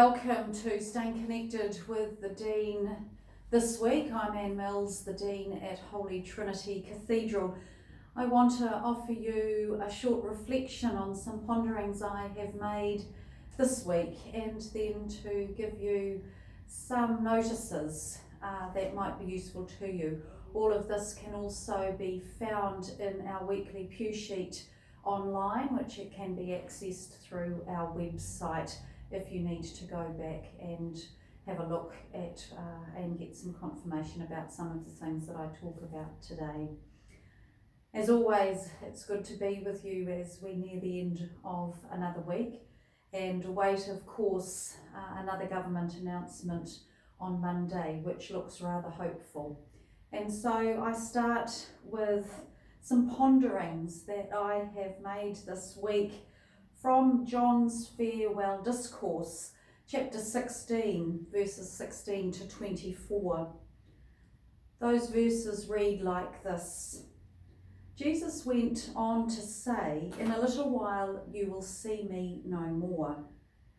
Welcome to Staying Connected with the Dean. This week I'm Anne Mills, the Dean at Holy Trinity Cathedral. I want to offer you a short reflection on some ponderings I have made this week, and then to give you some notices that might be useful to you. All of this can also be found in our weekly pew sheet online, which it can be accessed through our website if you need to go back and have a look at and get some confirmation about some of the things that I talk about today. As always, it's good to be with you as we near the end of another week and await, of course, another government announcement on Monday, which looks rather hopeful. And so I start with some ponderings that I have made this week from John's Farewell Discourse, chapter 16, verses 16 to 24. Those verses read like this. Jesus went on to say, "In a little while you will see me no more,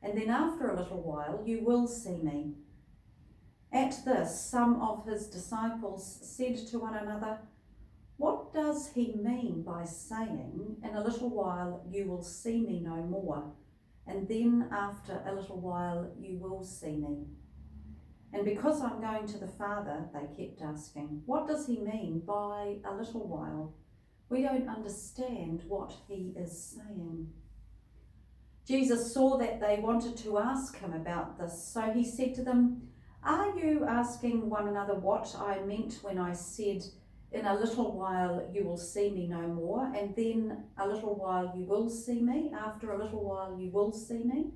and then after a little while you will see me." At this, some of his disciples said to one another, "What does he mean by saying, 'In a little while you will see me no more, and then after a little while you will see me'? And because I'm going to the Father," they kept asking, "what does he mean by a little while? We don't understand what he is saying." Jesus saw that they wanted to ask him about this, so he said to them, "Are you asking one another what I meant when I said, 'In a little while you will see me no more, and then a little while you will see me, after a little while you will see me'?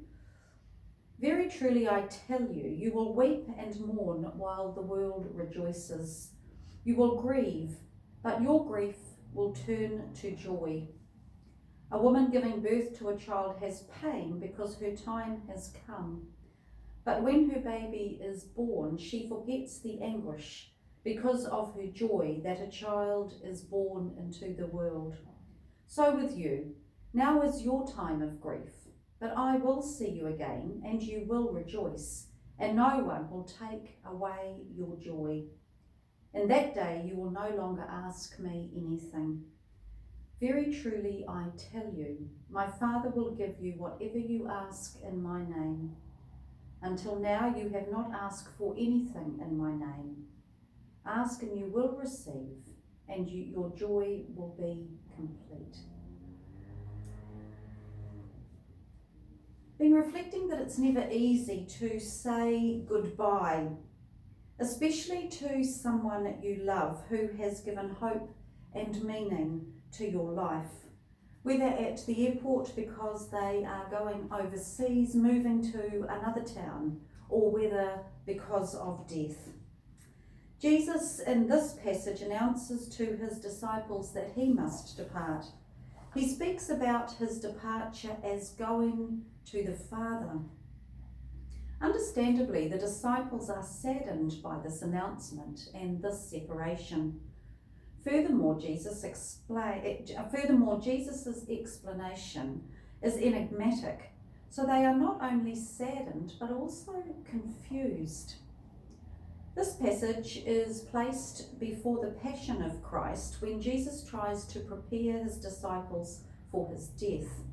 Very truly I tell you, you will weep and mourn while the world rejoices. You will grieve, but your grief will turn to joy. A woman giving birth to a child has pain because her time has come. But when her baby is born, she forgets the anguish because of her joy that a child is born into the world. So with you, now is your time of grief, but I will see you again, and you will rejoice, and no one will take away your joy. In that day you will no longer ask me anything. Very truly I tell you, my Father will give you whatever you ask in my name. Until now you have not asked for anything in my name. Ask and you will receive, and your joy will be complete." Been reflecting that it's never easy to say goodbye, especially to someone you love who has given hope and meaning to your life, whether at the airport because they are going overseas, moving to another town, or whether because of death. Jesus in this passage announces to his disciples that he must depart. He speaks about his departure as going to the Father. Understandably, the disciples are saddened by this announcement and this separation. Furthermore, Jesus' explanation is enigmatic, so they are not only saddened but also confused. This passage is placed before the Passion of Christ when Jesus tries to prepare his disciples for his death.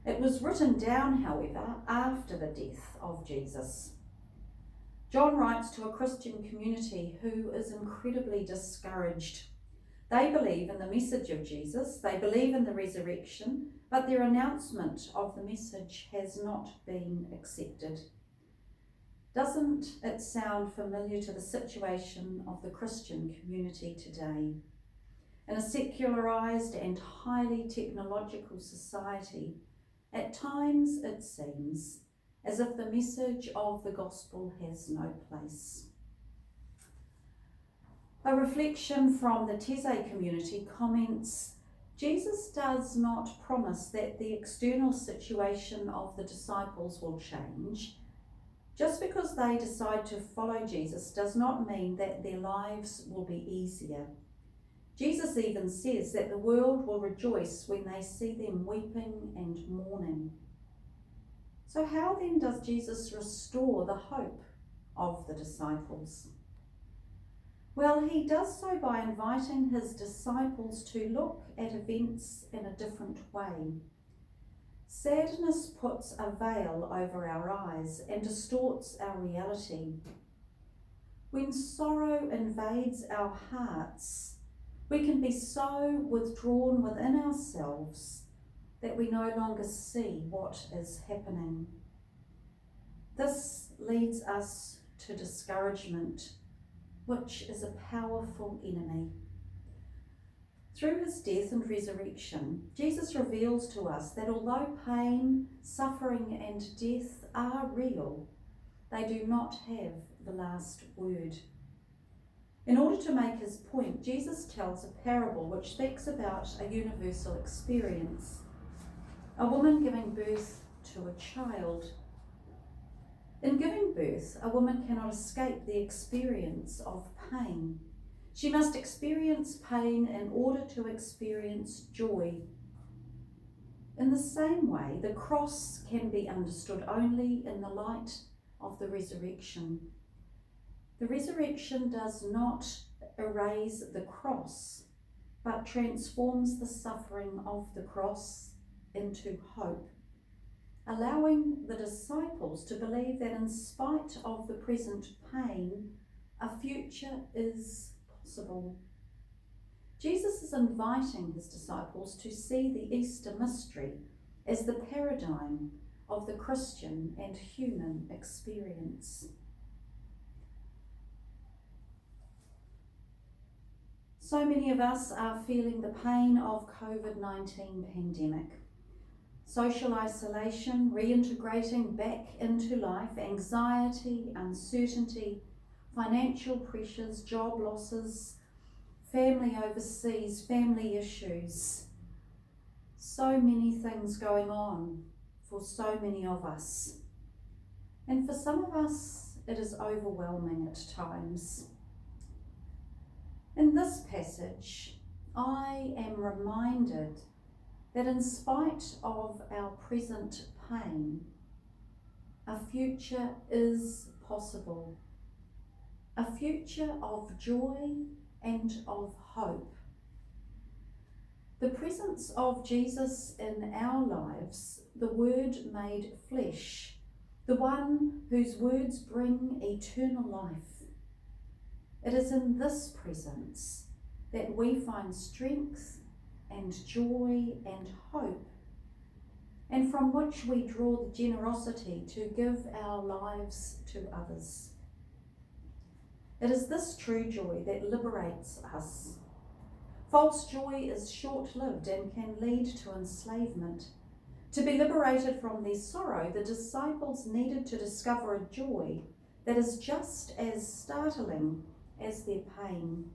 It was written down, however, after the death of Jesus. John writes to a Christian community who is incredibly discouraged. They believe in the message of Jesus, they believe in the resurrection, but their announcement of the message has not been accepted. Doesn't it sound familiar to the situation of the Christian community today? In a secularized and highly technological society, at times it seems as if the message of the gospel has no place. A reflection from the Taizé community comments, Jesus does not promise that the external situation of the disciples will change. Just because they decide to follow Jesus does not mean that their lives will be easier. Jesus even says that the world will rejoice when they see them weeping and mourning. So how then does Jesus restore the hope of the disciples? Well, he does so by inviting his disciples to look at events in a different way. Sadness puts a veil over our eyes and distorts our reality. When sorrow invades our hearts, we can be so withdrawn within ourselves that we no longer see what is happening. This leads us to discouragement, which is a powerful enemy. Through his death and resurrection, Jesus reveals to us that although pain, suffering and death are real, they do not have the last word. In order to make his point, Jesus tells a parable which speaks about a universal experience. A woman giving birth to a child. In giving birth, a woman cannot escape the experience of pain. She must experience pain in order to experience joy. In the same way, the cross can be understood only in the light of the resurrection. The resurrection does not erase the cross, but transforms the suffering of the cross into hope, allowing the disciples to believe that in spite of the present pain, a future is possible. Jesus is inviting his disciples to see the Easter mystery as the paradigm of the Christian and human experience. So many of us are feeling the pain of COVID-19 pandemic. Social isolation, reintegrating back into life, anxiety, uncertainty, financial pressures, job losses, family overseas, family issues. So many things going on for so many of us. And for some of us, it is overwhelming at times. In this passage, I am reminded that in spite of our present pain, a future is possible. A future of joy and of hope. The presence of Jesus in our lives, the Word made flesh, the one whose words bring eternal life. It is in this presence that we find strength and joy and hope, and from which we draw the generosity to give our lives to others. It is this true joy that liberates us. False joy is short-lived and can lead to enslavement. To be liberated from their sorrow, the disciples needed to discover a joy that is just as startling as their pain.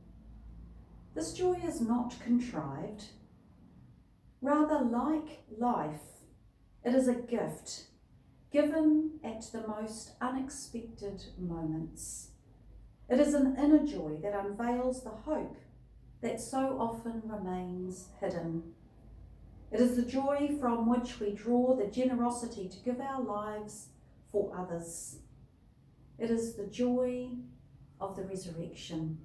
This joy is not contrived. Rather, like life, it is a gift given at the most unexpected moments. It is an inner joy that unveils the hope that so often remains hidden. It is the joy from which we draw the generosity to give our lives for others. It is the joy of the resurrection.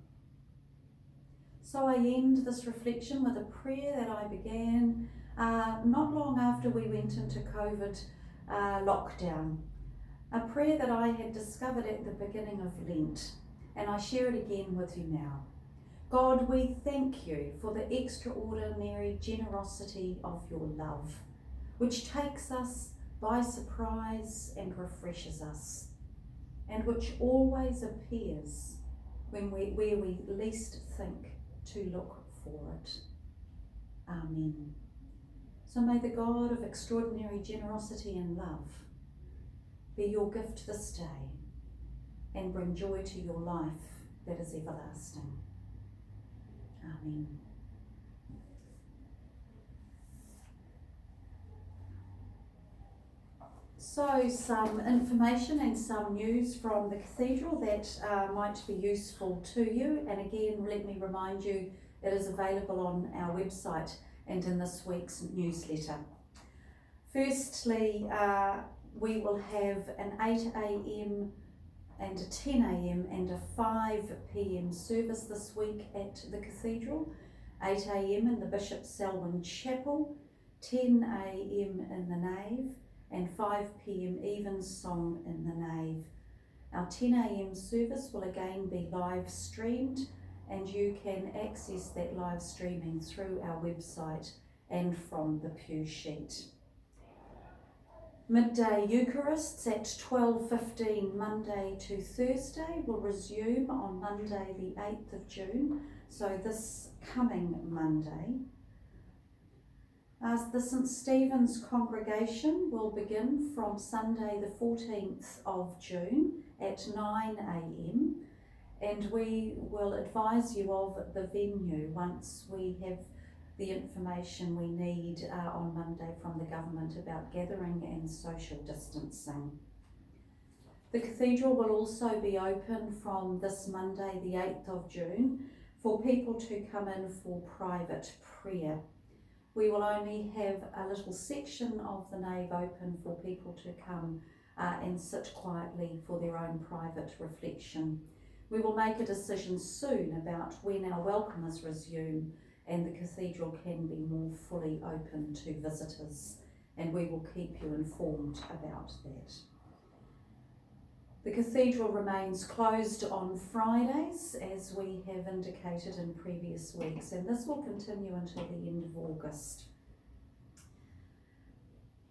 So I end this reflection with a prayer that I began not long after we went into COVID lockdown. A prayer that I had discovered at the beginning of Lent, and I share it again with you now. God, we thank you for the extraordinary generosity of your love, which takes us by surprise and refreshes us, and which always appears where we least think to look for it. Amen. So may the God of extraordinary generosity and love be your gift this day and bring joy to your life that is everlasting. Amen. So some information and some news from the Cathedral that might be useful to you. And again, let me remind you, it is available on our website and in this week's newsletter. Firstly, we will have an 8 a.m. and a 10 a.m. and a 5 p.m. service this week at the Cathedral. 8 a.m. in the Bishop Selwyn Chapel, 10 a.m. in the nave, and 5 p.m. evensong in the nave. Our 10 a.m. service will again be live streamed, and you can access that live streaming through our website and from the pew sheet. Midday Eucharists at 12:15 Monday to Thursday will resume on Monday the 8th of June, so this coming Monday. As the St Stephen's congregation will begin from Sunday the 14th of June at 9 a.m, and we will advise you of the venue once we have the information we need on Monday from the government about gathering and social distancing. The Cathedral will also be open from this Monday the 8th of June for people to come in for private prayer. We will only have a little section of the nave open for people to come and sit quietly for their own private reflection. We will make a decision soon about when our welcomers resume and the Cathedral can be more fully open to visitors, and we will keep you informed about that. The Cathedral remains closed on Fridays, as we have indicated in previous weeks, and this will continue until the end of August.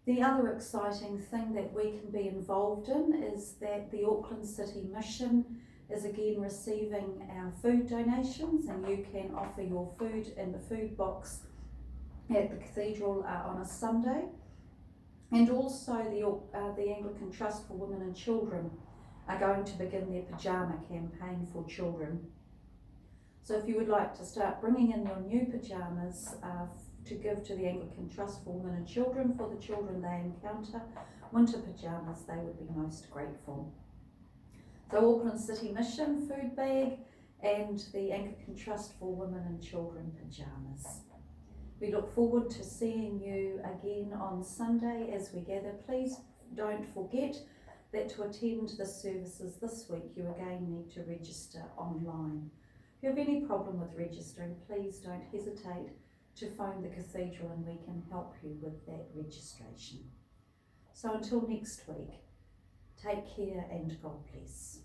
The other exciting thing that we can be involved in is that the Auckland City Mission is again receiving our food donations, and you can offer your food in the food box at the Cathedral on a Sunday. And also the Anglican Trust for Women and Children are going to begin their pyjama campaign for children. So if you would like to start bringing in your new pyjamas to give to the Anglican Trust for Women and Children for the children they encounter, winter pyjamas, they would be most grateful. So Auckland City Mission food bag and the Anglican Trust for Women and Children pyjamas. We look forward to seeing you again on Sunday as we gather. Please don't forget that to attend the services this week you again need to register online. If you have any problem with registering, please don't hesitate to phone the Cathedral and we can help you with that registration. So until next week, take care and God bless.